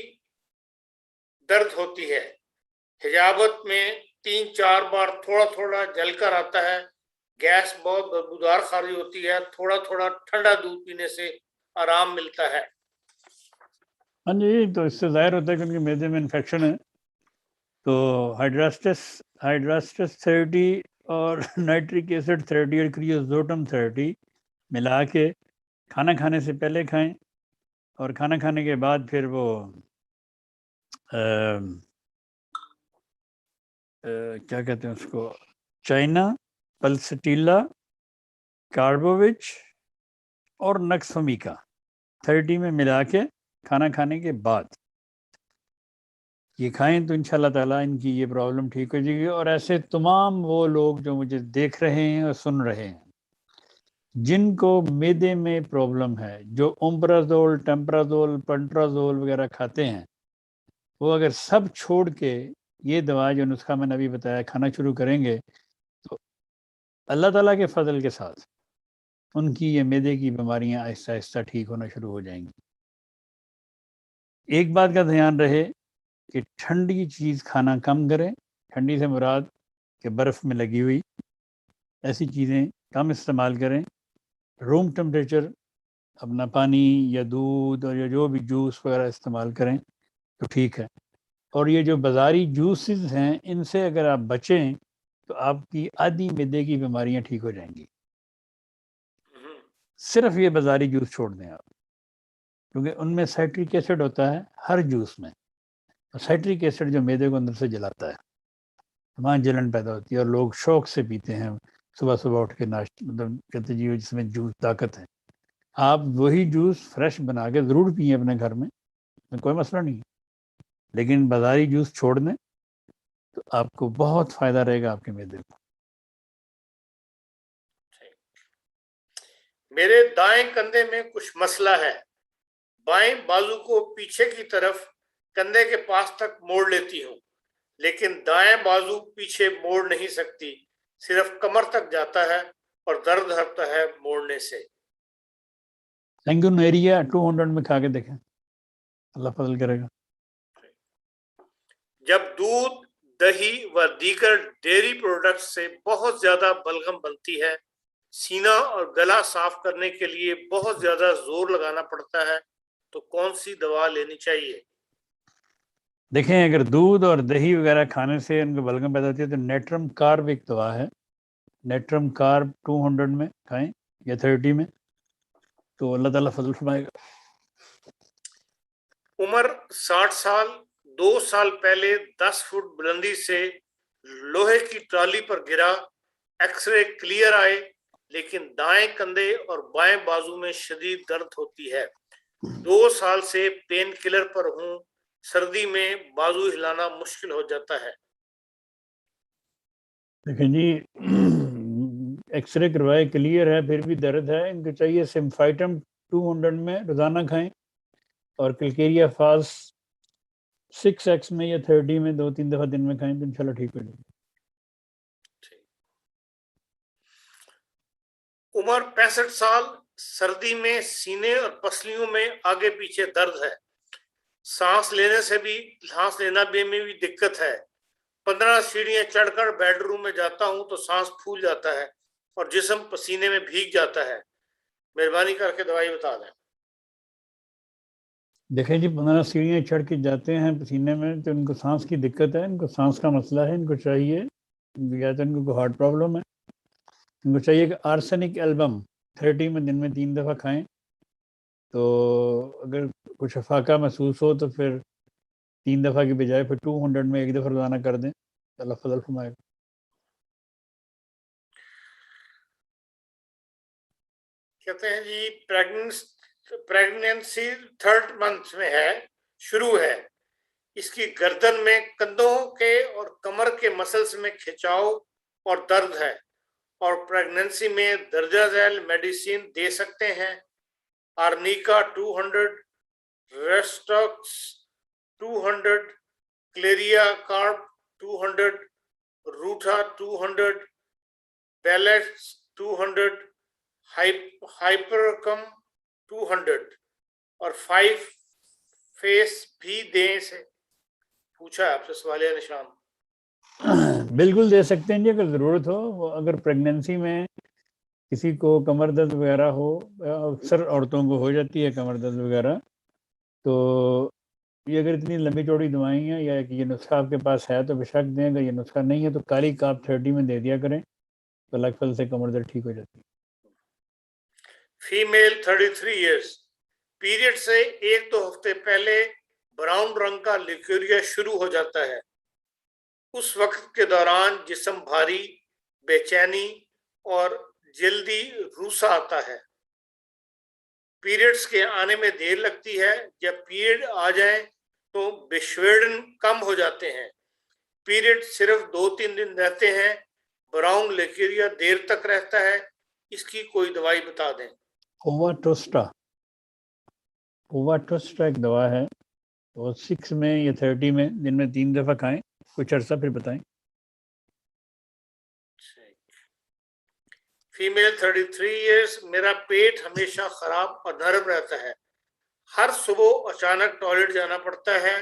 درد ہوتی ہے، حجابت میں 3-4 بار تھوڑا تھوڑا جل کر آتا ہے، گیس بہت بدبودار خارج ہوتی ہے، تھوڑا تھوڑا ٹھنڈا دودھ پینے سے آرام ملتا ہے. ہاں جی، تو اس سے ظاہر ہوتا ہے کہ ان کے معدے میں انفیکشن ہے، تو ہائیڈراسٹس تھراپی اور نائٹرک ایسڈ تھراپی اور کریوزوٹم تھراپی ملا کے کھانا کھانے سے پہلے کھائیں، اور کھانا کھانے کے بعد پھر وہ کیا کہتے ہیں اس کو، چائنا، پلسٹیلا، کاربووچ اور نکسومیکا 30 میں ملا کے کھانا کھانے کے بعد یہ کھائیں، تو انشاءاللہ تعالیٰ ان کی یہ پرابلم ٹھیک ہو جائے گی. اور ایسے تمام وہ لوگ جو مجھے دیکھ رہے ہیں اور سن رہے ہیں جن کو معدے میں پرابلم ہے، جو اومپرازول، ٹیمپرازول، پنٹرازول وغیرہ کھاتے ہیں، وہ اگر سب چھوڑ کے یہ دوا جو نسخہ میں نے ابھی بتایا کھانا شروع کریں گے، تو اللہ تعالیٰ کے فضل کے ساتھ ان کی یہ معدے کی بیماریاں آہستہ آہستہ ٹھیک ہونا شروع ہو جائیں گی. ایک بات کا دھیان رہے کہ ٹھنڈی چیز کھانا کم کریں، ٹھنڈی سے مراد کہ برف میں لگی ہوئی ایسی چیزیں کم استعمال کریں. روم ٹمپریچر اپنا پانی یا دودھ اور یا جو بھی جوس وغیرہ استعمال کریں تو ٹھیک ہے. اور یہ جو بازاری جوسز ہیں ان سے اگر آپ بچیں تو آپ کی آدھی معدے کی بیماریاں ٹھیک ہو جائیں گی. صرف یہ بازاری جوس چھوڑ دیں آپ، کیونکہ ان میں سائٹرک ایسڈ ہوتا ہے ہر جوس میں، اور سائٹرک ایسڈ جو معدے کو اندر سے جلاتا ہے، وہاں جلن پیدا ہوتی ہے، اور لوگ شوق سے پیتے ہیں صبح صبح اٹھ کے ناشتہ، مطلب کہتے جی جس میں جوس طاقت ہے. آپ وہی جوس فریش بنا کے ضرور پئیں اپنے گھر میں، کوئی مسئلہ نہیں، لیکن بازاری جوس چھوڑ دیں تو آپ کو بہت فائدہ رہے گا آپ کے معدے کو. میرے دائیں کندھے میں کچھ مسئلہ ہے، بائیں بازو کو پیچھے کی طرف کندھے کے پاس تک موڑ لیتی ہوں، لیکن دائیں بازو پیچھے موڑ نہیں سکتی، صرف کمر تک جاتا ہے اور درد ہوتا ہے موڑنے سے. سینگونیریا 200 میں کھا کے دیکھیں، اللہ فضل کرے گا. جب دودھ، دہی و دیگر ڈیری پروڈکٹس سے بہت زیادہ بلغم بنتی ہے، سینہ اور گلا صاف کرنے کے لیے بہت زیادہ زور لگانا پڑتا ہے، تو کون سی دوا لینی چاہیے؟ دیکھیں، اگر دودھ اور دہی وغیرہ کھانے سے ان کو بلغم پیدا ہوتی ہے تو نیٹرم کارب ایک دوا ہے، نیٹرم کارب 200 میں کھائیں یا 30 میں، تو اللہ تعالیٰ فضل فرمائے گا. عمر 60 سال، 2 سال پہلے 10 فٹ بلندی سے لوہے کی ٹرالی پر گرا، ایکس رے کلیئر آئے، لیکن دائیں کندھے اور بائیں بازو میں شدید درد ہوتی ہے۔ 2 سال سے پین کلر پر ہوں، سردی میں بازو ہلانا مشکل ہو جاتا ہے۔ دیکھیں جی، ایکس رے کروائے، کلیئر ہے، پھر بھی درد ہے، ان کو چاہیے سمفائٹم 200 میں روزانہ کھائیں، اور کلکیریا فاس 6x میں یا 30 میں 2-3 دفعہ دن میں کھائیں تو انشاءاللہ ٹھیک ہو جائے گی۔ عمر 65 سال، سردی میں سینے اور پسلیوں میں آگے پیچھے درد ہے، سانس لینا میں بھی دقت ہے۔ 15 سیڑھیاں چڑھ کر بیڈ روم میں جاتا ہوں تو سانس پھول جاتا ہے اور جسم پسینے میں بھیگ جاتا ہے، مہربانی کر کے دوائی بتا دیں۔ دیکھیں جی، 15 سیڑھیاں چڑھ کے جاتے ہیں پسینے میں تو ان کو سانس کی دقت ہے، ان کو سانس کا مسئلہ ہے، ان کو چاہیے، یا تو ان کو ہارٹ پرابلم ہے، ان کو چاہیے کہ آرسینک ایلبم 30 میں دن میں 3 دفعہ کھائیں، تو اگر کچھ افاقہ محسوس ہو تو پھر 3 دفعہ کی بجائے پھر 200 میں 1 دفعہ روزانہ کر دیں، اللہ فضل فرمائے گا۔ کہتے ہیں جی پریگنینسی 3rd منتھ میں ہے، شروع ہے، اس کی گردن میں کندھوں کے اور کمر کے مسلس میں کھچاؤ اور درد ہے، اور پریگنینسی میں درجہ ذیل میڈیسین دے سکتے ہیں؟ آرنیکا 200، ریسٹاکس 200، کلیریا کارب 200، روٹا 200، بیلیٹس 200، ہائپرکم 200 اور 5 فیس بھی دیں سے پوچھا ہے آپ سے سوالیہ نشان۔ بالکل دے سکتے ہیں جی، اگر ضرورت ہو۔ اگر پریگنینسی میں کسی کو کمر درد وغیرہ ہو، اکثر عورتوں کو ہو جاتی ہے کمر درد وغیرہ، تو یہ اگر اتنی لمبی چوڑی دوائیں ہیں یا کہ یہ نسخہ آپ کے پاس ہے تو بے شک دیں، اگر یہ نسخہ نہیں ہے تو کالی کاپ 30 میں دے دیا کریں، تو اللہ کے فضل سے کمر درد ٹھیک ہو جاتی ہے۔ فیمیل 33 ایئرس، پیریڈ سے 1-2 ہفتے پہلے براؤن رنگ کا لیکوریا شروع ہو جاتا ہے، اس وقت کے دوران جسم بھاری، بے چینی اور جلدی روسا آتا ہے، پیریڈز کے آنے میں دیر لگتی ہے، جب پیریڈ آ جائیں تو بشویڈن کم ہو جاتے ہیں، پیریڈ صرف 2-3 دن رہتے ہیں، براؤن لیکوریا دیر تک رہتا ہے، اس کی کوئی دوائی بتا دیں۔ اوواٹوسٹا ایک دوا ہے، وہ 6 میں یا 30 میں دن میں 3 دفعہ کھائیں، کچھ عرصہ پھر بتائیں۔ فیمیل 33 ایئرس، میرا پیٹ ہمیشہ خراب اور نرم رہتا ہے، ہر صبح اچانک ٹوائلٹ جانا پڑتا ہے،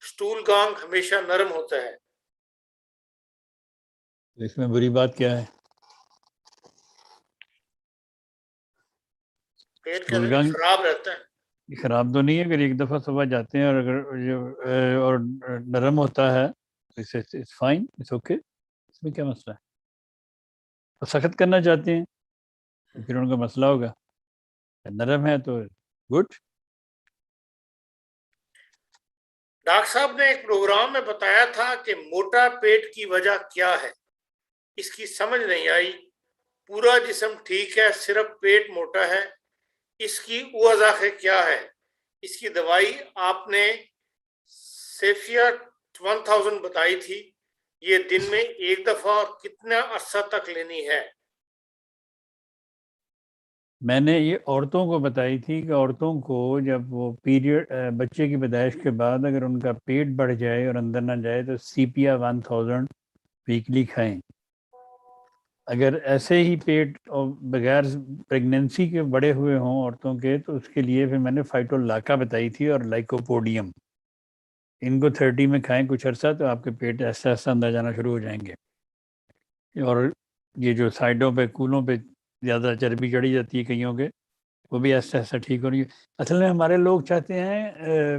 سٹول گانگ ہمیشہ نرم ہوتا ہے۔ اس میں بری بات کیا ہے؟ پیٹ خراب رہتا ہے، خراب تو نہیں ہے، اگر ایک دفعہ صبح جاتے ہیں اور اگر اور نرم ہوتا ہے تو اٹس فائن، اٹس اوکے، اس میں کیا مسئلہ ہے؟ اور سخت کرنا چاہتے ہیں تو پھر ان کا مسئلہ ہوگا، نرم ہے تو گڈ۔ ڈاکٹر صاحب نے ایک پروگرام میں بتایا تھا کہ موٹا پیٹ کی وجہ کیا ہے، اس کی سمجھ نہیں آئی، پورا جسم ٹھیک ہے، صرف پیٹ موٹا ہے، اس کی وجہ کیا ہے؟ اس کی دوائی آپ نے سیفیا 1000 بتائی تھی، یہ دن میں 1 دفعہ اور کتنا عرصہ تک لینی ہے؟ میں نے یہ عورتوں کو بتائی تھی کہ عورتوں کو جب وہ پیریڈ بچے کی پیدائش کے بعد اگر ان کا پیٹ بڑھ جائے اور اندر نہ جائے تو سیپیا 1000 ویکلی کھائیں۔ اگر ایسے ہی پیٹ اور بغیر پریگنینسی کے بڑے ہوئے ہوں عورتوں کے تو اس کے لیے پھر میں نے فائٹولاکا بتائی تھی اور لائکوپوڈیم، ان کو 30 میں کھائیں کچھ عرصہ تو آپ کے پیٹ ایسا ایسا اندر جانا شروع ہو جائیں گے، اور یہ جو سائڈوں پہ کولوں پہ زیادہ چربی چڑھی جاتی ہے کئیوں کے، وہ بھی ایسا ایسا ٹھیک ہو رہی ہے۔ اصل میں ہمارے لوگ چاہتے ہیں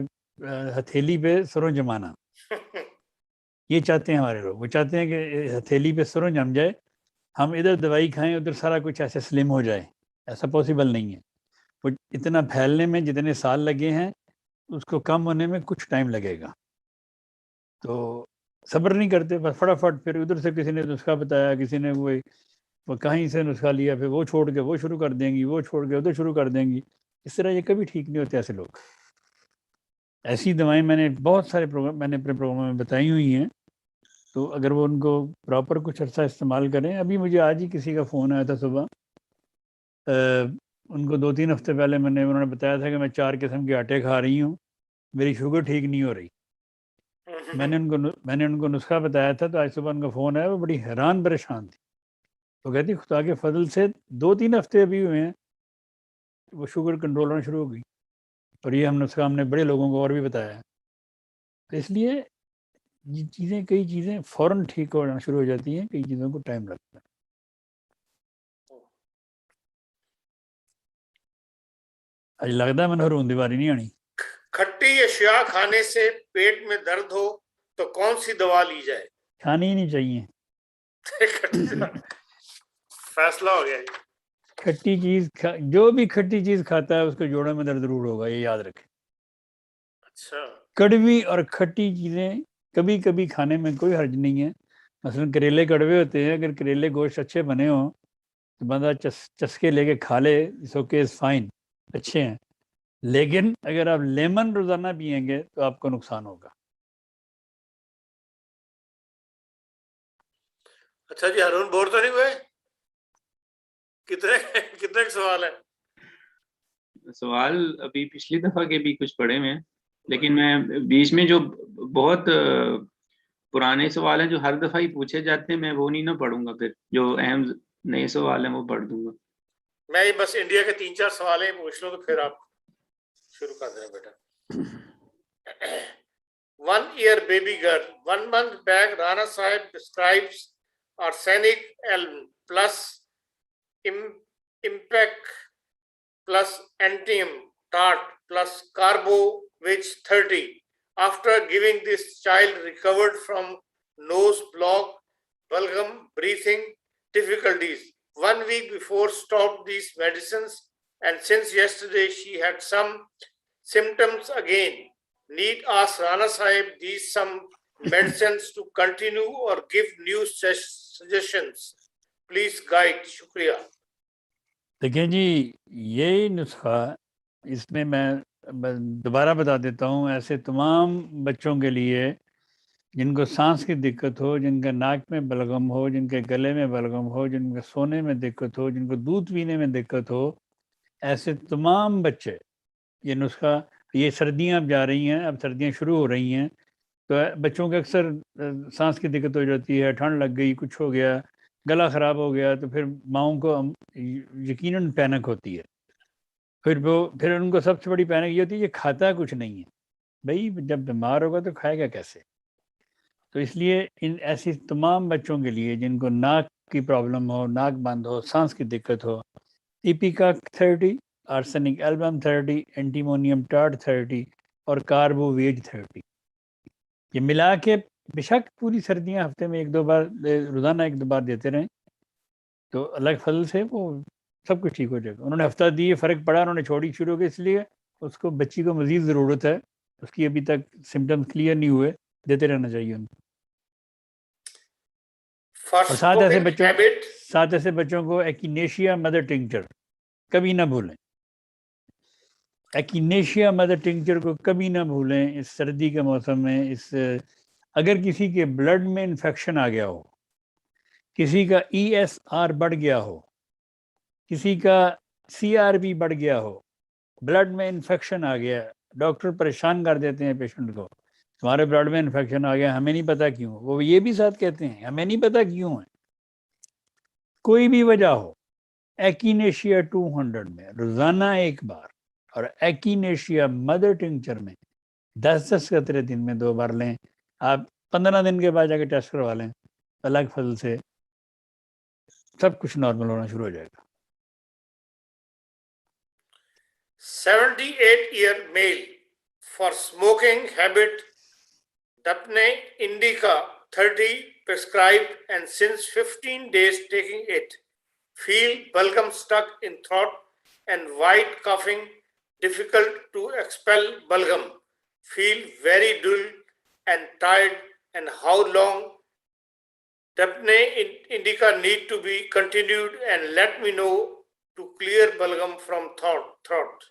ہتھیلی پہ سروں جمانا، یہ چاہتے ہیں ہمارے لوگ، وہ چاہتے ہیں کہ ہتھیلی پہ سروں جم جائے، ہم ادھر دوائی کھائیں ادھر سارا کچھ ایسے سلم ہو جائے، ایسا پاسبل نہیں ہے، وہ اتنا پھیلنے میں جتنے سال لگے ہیں اس کو کم ہونے میں کچھ ٹائم لگے گا۔ تو صبر نہیں کرتے، بس فٹافٹ پھر ادھر سے کسی نے نسخہ بتایا، کسی نے وہ کہیں سے نسخہ لیا، پھر وہ چھوڑ کے وہ شروع کر دیں گی، وہ چھوڑ کے ادھر شروع کر دیں گی. اس طرح یہ کبھی ٹھیک نہیں ہوتے ایسے لوگ. ایسی دوائیں میں نے بہت سارے پروگرام میں نے اپنے پروگراموں میں بتائی ہوئی ہیں، تو اگر وہ ان کو پراپر کچھ عرصہ استعمال کریں. ابھی مجھے آج ہی کسی کا فون آیا تھا صبح، ان کو 2-3 ہفتے پہلے انہوں نے بتایا تھا کہ میں 4 قسم کے آٹے کھا رہی ہوں، میری شوگر ٹھیک نہیں ہو رہی. میں نے ان کو نسخہ بتایا تھا، تو آج صبح ان کا فون آیا، وہ بڑی حیران پریشان تھی. تو کہتی خدا کے فضل سے 2-3 ہفتے ابھی ہوئے ہیں، وہ شوگر کنٹرول ہونا شروع ہو گئی. اور یہ نسخہ ہم نے بڑے لوگوں کو اور بھی بتایا ہے. تو اس لیے یہ کئی چیزیں فوراً ٹھیک ہونا شروع ہو جاتی ہیں، کئی چیزوں کو ٹائم لگتا ہے. آج لگتا ہے میں نے دیواری نہیں آنی. کھٹی اشیاء کھانے سے پیٹ میں درد ہو تو کون سی دوا لی جائے؟ کھانی ہی نہیں چاہیے. فیصلہ ہو گیا. کھٹی چیز جو بھی کھٹی چیز کھاتا ہے اس کو جوڑوں میں درد ضرور ہوگا، یہ یاد رکھیں. اچھا. کڑوی اور کھٹی چیزیں کبھی کبھی کھانے میں کوئی حرج نہیں ہے. مثلا کریلے کڑوے ہوتے ہیں، اگر کریلے گوشت اچھے بنے ہوں تو بندہ چسکے لے کے کھا لے، اٹس اوکے، از فائن، اچھے ہیں. لیکن اگر آپ لیمن روزانہ پئیں گے تو آپ کو نقصان ہوگا. اچھا جی، ہارون بور تو نہیں ہوئے؟ کتنے سوال ہے؟ سوال ابھی پچھلی دفعہ کے بھی کچھ پڑھے میں، لیکن میں بیچ میں جو بہت پرانے سوال ہیں جو ہر دفعہ ہی پوچھے جاتے ہیں، میں وہ نہیں نہ پڑھوں گا. پھر جو اہم نئے سوال ہیں وہ پڑھ دوں گا. میں بس انڈیا کے 3-4 سوال ہیں پوچھ لوں تو پھر آپ شروع کر دیں بیٹا. 1 year baby girl. 1 month back, Rana Sahib describes arsenic elm plus impact plus antium tart plus carbo which 30. After giving this child recovered from nose block, balgam, breathing difficulties. 1 week before stopped these medicines, and since yesterday she had some symptoms again. Need ask Rana Sahib these some medicines to continue or give new suggestions. Please guide. Shukriya. دیکھیں جی، یہی نسخہ اس میں میں دوبارہ بتا دیتا ہوں. ایسے تمام بچوں کے لیے جن کو سانس کی دقت ہو، جن کا ناک میں بلغم ہو، جن کے گلے میں بلغم ہو، جن کے سونے میں دقت ہو، جن کو دودھ پینے میں دقت ہو، ایسے تمام بچے یہ نسخہ، یہ سردیاں اب جا رہی ہیں، اب سردیاں شروع ہو رہی ہیں، تو بچوں کے اکثر سانس کی دقت ہو جاتی ہے، ٹھنڈ لگ گئی، کچھ ہو گیا، گلا خراب ہو گیا، تو پھر ماؤں کو یقیناً پینک ہوتی ہے. پھر ان کو سب سے بڑی پینک یہ ہوتی ہے، یہ کھاتا کچھ نہیں ہے. بھائی جب بیمار ہوگا تو کھائے گا کیسے؟ تو اس لیے ان ایسی تمام بچوں کے لیے جن کو ناک کی پرابلم ہو، ناک بند ہو، سانس کی دقت ہو، ایپیکا 30، آرسینک ایلبم 30، اینٹیمونیم ٹارٹ 30 اور کاربو ویج 30، یہ ملا کے بے شک پوری سردیاں ہفتے میں 1-2 بار، روزانہ 1-2 بار دیتے رہیں تو اللہ کے فضل سے وہ سب کچھ ٹھیک ہو جائے گا. انہوں نے ہفتہ دی، فرق پڑا، انہوں نے چھوڑی شروع ہو گئی، اس لیے اس کو بچی کو مزید ضرورت ہے، اس کی ابھی تک سمٹم کلیئر نہیں ہوئے، دیتے رہنا چاہیے ان کو. اور ساتھ ایسے بچوں کو ایکینیشیا مدر ٹنکچر کبھی نہ بھولیں. ایکینیشیا مدر ٹنکچر کو کبھی نہ بھولیں. اس سردی کے موسم میں اگر کسی کے بلڈ میں انفیکشن آ گیا ہو، کسی کا ESR بڑھ گیا ہو، کسی کا CRP بڑھ گیا ہو، بلڈ میں انفیکشن آ گیا، ڈاکٹر پریشان کر دیتے ہیں پیشنٹ کو، تمہارے بلڈ میں انفیکشن آ گیا، ہمیں نہیں پتا کیوں. وہ یہ بھی ساتھ کہتے ہیں ہمیں نہیں پتا کیوں ہے. کوئی بھی وجہ ہو، ایکینیشیا 200 میں روزانہ 1 بار اور ایکینیشیا مدر ٹنکچر میں 10 قطرے دن میں 2 بار لیں. آپ 15 دن کے بعد جا کے ٹیسٹ کروا لیں، اللہ کے فضل سے سب کچھ نارمل ہونا شروع ہو جائے گا. 78-year male for smoking habit, Dapne indica 30 prescribed and since 15 days taking it. Feel balgam stuck in throat and white coughing, difficult to expel balgam. Feel very dull and tired, and how long Dapne indica need to be continued, and let me know to clear balgam from throat.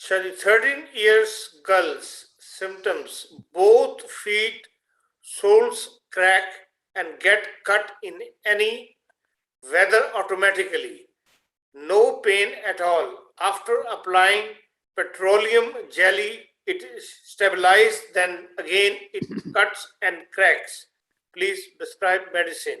Sorry, 13 years girls symptoms, both feet soles crack and get cut in any weather automatically, no pain at all. After applying petroleum jelly, it is stabilized, then again it cuts and cracks. Please prescribe medicine.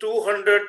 200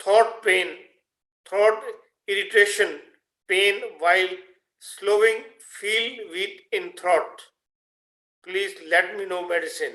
throat irritation, pain while swallowing, feel weak in throat. Please let me know medicine.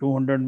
200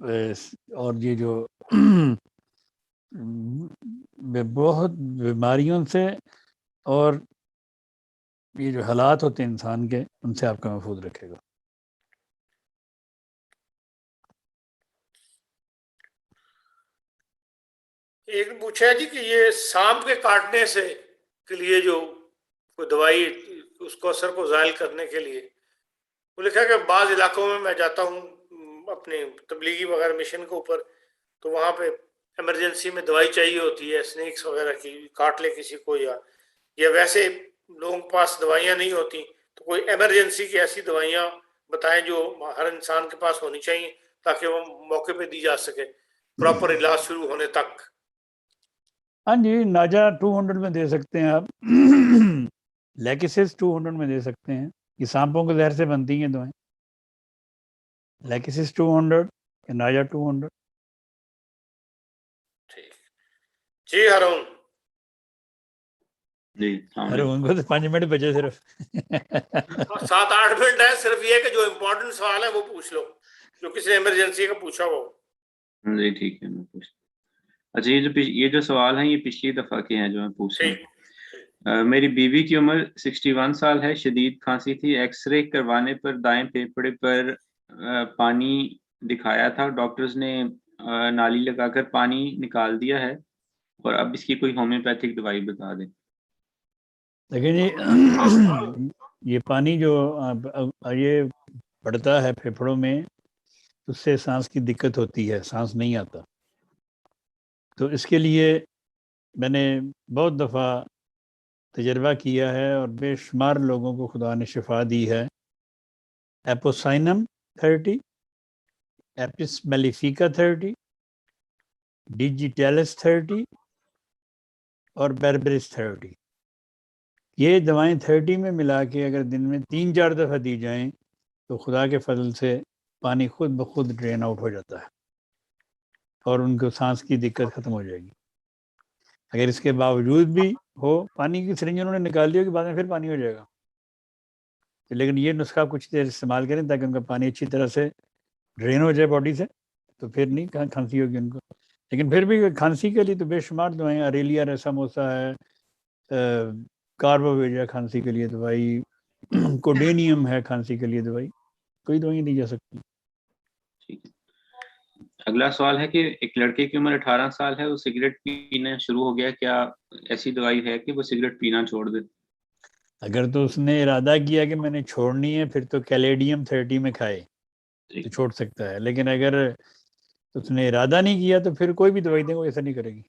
اور یہ جو بہت بیماریوں سے اور یہ جو حالات ہوتے ہیں انسان کے، ان سے آپ کا محفوظ رکھے گا۔ ایک نے پوچھا ہے جی کہ یہ سانپ کے کاٹنے سے کے لیے جو کوئی دوائی اس کو اثر کو زائل کرنے کے لیے، وہ لکھا کہ بعض علاقوں میں جاتا ہوں اپنے تبلیغی وغیرہ مشن کے اوپر، تو وہاں پہ ایمرجنسی میں دوائی چاہیے ہوتی ہے اسنیکس وغیرہ کی، کاٹ لے کسی کو، یا ویسے لوگوں کے پاس دوائیاں نہیں ہوتی، تو کوئی ایمرجنسی کی ایسی دوائیاں بتائیں جو ہر انسان کے پاس ہونی چاہیے تاکہ وہ موقع پہ دی جا سکے پراپر علاج شروع ہونے تک۔ ہاں جی، ناجا 200 میں دے سکتے ہیں آپ، لیکسس 200 میں دے سکتے ہیں، یہ سانپوں کے زہر سے بنتی ہیں دوائیں، لیکسس 200 یا ناجا 200۔ ٹھیک جی ہارون جی ارے ان کو تو 5 منٹ بچے صرف 7-8 منٹ ہے، صرف یہ کہ جو امپورٹنٹ سوال ہے وہ پوچھ لو، جو کسی نے ایمرجنسی کا پوچھا ہو۔ جی ٹھیک ہے، میں پوچھ۔ اچھا، یہ جو سوال ہیں یہ پچھلی دفعہ کے ہیں جو میں پوچھ رہا ہوں۔ میری بیوی کی عمر 61 سال ہے، شدید کھانسی تھی، ایکس رے کروانے پر دائیں پھیپھڑے پر پانی دکھایا تھا، ڈاکٹرز نے نالی لگا کر پانی نکال دیا ہے، اور اب اس کی کوئی ہومیوپیتھک دوائی بتا دیں۔ لیکن یہ پانی جو یہ پڑتا ہے پھیپھڑوں میں، اس سے سانس کی دقت ہوتی ہے، سانس نہیں آتا، تو اس کے لیے میں نے بہت دفعہ تجربہ کیا ہے اور بے شمار لوگوں کو خدا نے شفا دی ہے۔ ایپوسائنم 30، ایپس میلیفیکا 30، ڈیجیٹیلس 30 اور بیربرس 30، یہ دوائیں 30 میں ملا کے اگر دن میں 3-4 دفعہ دی جائیں تو خدا کے فضل سے پانی خود بخود ڈرین آؤٹ ہو جاتا ہے اور ان کو سانس کی دقت ختم ہو جائے گی۔ اگر اس کے باوجود بھی ہو، پانی کی سرنج انہوں نے نکال دی ہوگی، بعد میں پھر پانی ہو جائے گا، لیکن یہ نسخہ کچھ دیر استعمال کریں تاکہ ان کا پانی اچھی طرح سے ڈرین ہو جائے باڈی سے، تو پھر نہیں کھانسی ہوگی ان کو۔ لیکن پھر بھی کھانسی کے لیے تو بے شمار دوائیں، اریلیا ریساموسا ہے، کاربوویجا کھانسی کے لیے دوائی، کوڈینیم ہے کھانسی کے لیے دوائی، کوئی دوائی دی جا سکتی۔ ٹھیک ہے، اگلا سوال ہے کہ ایک لڑکے کی عمر 18 سال ہے، وہ سگریٹ پینا شروع ہو گیا، کیا ایسی دوائی ہے کہ وہ سگریٹ پینا چھوڑ دے؟ اگر تو اس نے ارادہ کیا کہ میں نے چھوڑنی ہے، پھر تو کیلیڈیم 30 میں کھائے تو چھوڑ سکتا ہے، لیکن اگر اس نے ارادہ نہیں کیا تو پھر کوئی بھی دوائی دیں وہ ایسا نہیں کرے گی۔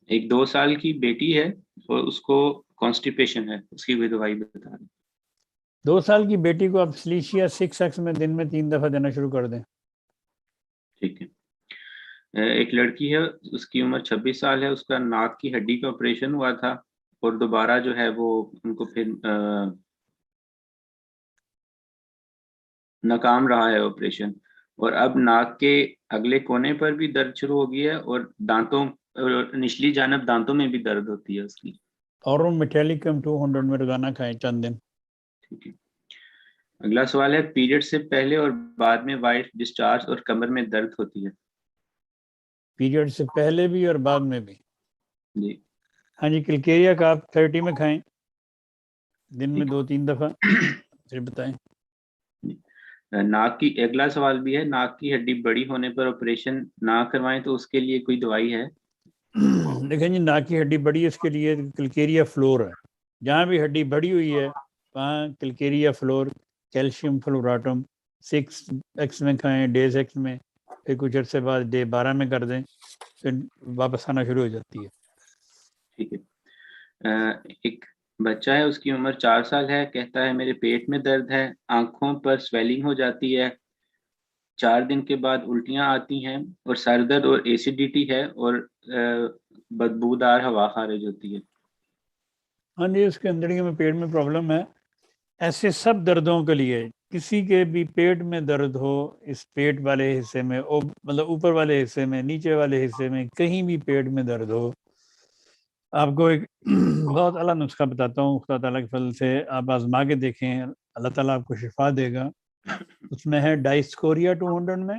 ایک 2 سال کی بیٹی ہے اور اس کو کانسٹیپیشن ہے، اس کی کوئی دوائی بتا دیں۔ 2 سال کی بیٹی کو آپ سلیشیا 6X میں دن میں 3 دفعہ دینا شروع کر دیں۔ ٹھیک ہے، ایک لڑکی ہے، اس کی عمر 26 سال ہے، اس کا ناک کی ہڈی کا آپریشن ہوا تھا اور دوبارہ جو ہے وہ ان کو پھر ناکام رہا ہے آپریشن، اور اب ناک کے اگلے کونے پر بھی درد شروع ہو گئی ہے اور دانتوں نچلی جانب دانتوں میں بھی درد ہوتی ہے اس کی۔ اور میٹیلکم 200 میں روزانہ کھائیں چند دن۔ ٹھیک ہے، اگلا سوال ہے، پیریڈ سے پہلے اور بعد میں وائٹ ڈسچارج اور کمر میں درد ہوتی ہے۔ پیریڈ سے پہلے بھی اور بعد میں بھی؟ جی ہاں جی، کلکیریا کا آپ 30 میں کھائیں، دن میں 2-3 دفعہ۔ پھر بتائیں۔ ناک کی اگلا سوال بھی ہے، ناک کی ہڈی بڑی ہونے پر آپریشن نہ کروائیں تو اس کے لیے کوئی دوائی ہے؟ دیکھیں جی، ناک کی ہڈی بڑی ہے، اس کے لیے کلکیریا فلور ہے، جہاں بھی ہڈی بڑی ہوئی ہے وہاں کلکیریا فلور، کیلشیم فلوراٹم 6X میں کھائیں، ڈیز ایکس میں، پھر کچھ عرصے بعد ڈے 12 میں کر دیں، پھر واپس آنا شروع ہو جاتی ہے۔ ٹھیک ہے، ایک بچہ ہے، اس کی عمر 4 سال ہے، کہتا ہے میرے پیٹ میں درد ہے، آنکھوں پر سویلنگ ہو جاتی ہے، 4 دن کے بعد الٹیاں آتی ہیں اور سر درد اور ایسیڈیٹی ہے اور بدبودار ہوا خارج ہوتی ہے۔ ہاں جی، اس کے اندڑیوں میں پیٹ میں پرابلم ہے۔ ایسے سب دردوں کے لیے کسی کے بھی پیٹ میں درد ہو، اس پیٹ والے حصے میں، مطلب اوپر والے حصے میں، نیچے والے حصے میں، کہیں بھی پیٹ میں درد ہو، آپ کو ایک بہت اعلیٰ نسخہ بتاتا ہوں، خدا تعالیٰ کے فضل سے آپ آزما کے دیکھیں، اللہ تعالیٰ آپ کو شفا دے گا۔ اس میں ہے ڈائسکوریا 200 میں،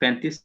35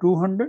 200,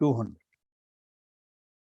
200,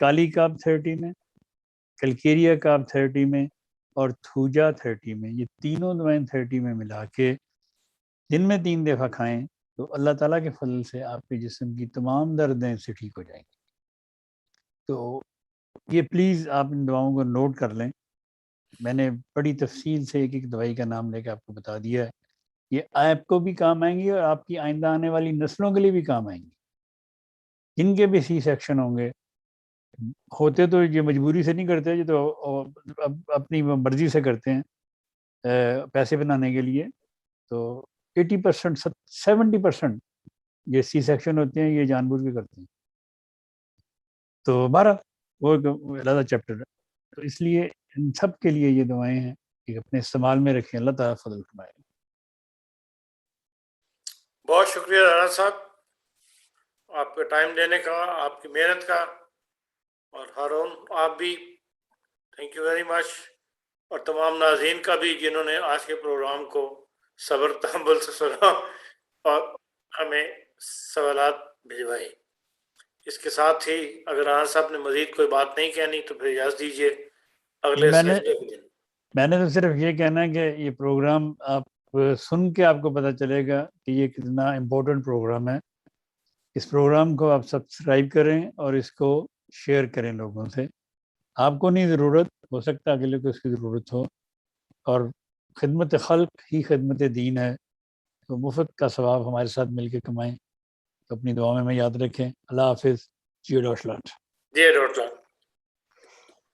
کالی کاب 30 میں، کلکیریا کاب 30 میں، اور تھوجا 30 میں. یہ تینوں دوائیں 30 میں ملا کے دن میں 3 دفعہ کھائیں تو اللہ تعالیٰ کے فضل سے آپ کے جسم کی تمام دردیں سے ٹھیک ہو جائیں گی. تو یہ پلیز آپ ان دعاؤں کو نوٹ کر لیں. میں نے بڑی تفصیل سے ایک ایک دوائی کا نام لے کے آپ کو بتا دیا ہے. یہ آپ کو بھی کام آئیں گی اور آپ کی آئندہ آنے والی نسلوں کے لیے بھی کام آئیں گی. جن کے بھی سی سیکشن ہوں گے، ہوتے تو یہ مجبوری سے نہیں کرتے، یہ تو اپنی مرضی سے کرتے ہیں پیسے بنانے کے لیے. تو 80% 70% یہ سی سیکشن ہوتے ہیں، یہ جان بوجھ کے کرتے ہیں. تو 12 وہ علیحدہ چیپٹر ہے. تو اس لیے ان سب کے لیے یہ دعائیں ہیں کہ اپنے استعمال میں رکھیں. اللہ تعالیٰ فضل فرمائے. بہت شکریہ رانا صاحب آپ کا ٹائم دینے کا، آپ کی محنت کا، اور ہارون آپ بھی تھینک یو ویری مچ، اور تمام ناظرین کا بھی جنہوں نے آج کے پروگرام کو صبر تحمل سے سنا اور ہمیں سوالات بھجوائے. اس کے ساتھ ہی اگر رانا صاحب نے مزید کوئی بات نہیں کہنی تو پھر اجازت دیجیے اگلے سجدے کے دن. میں نے تو صرف یہ کہنا ہے کہ یہ پروگرام آپ سن کے آپ کو پتہ چلے گا کہ یہ کتنا امپورٹنٹ پروگرام ہے. اس پروگرام کو آپ سبسکرائب کریں اور اس کو شیئر کریں لوگوں سے. آپ کو نہیں ضرورت، ہو سکتا ہے اگلے کو اس کی ضرورت ہو. اور خدمت خلق ہی خدمت دین ہے، تو مفت کا ثواب ہمارے ساتھ مل کے کمائیں. تو اپنی دعا میں یاد رکھیں. اللہ حافظ. جی ڈاٹ لاٹ.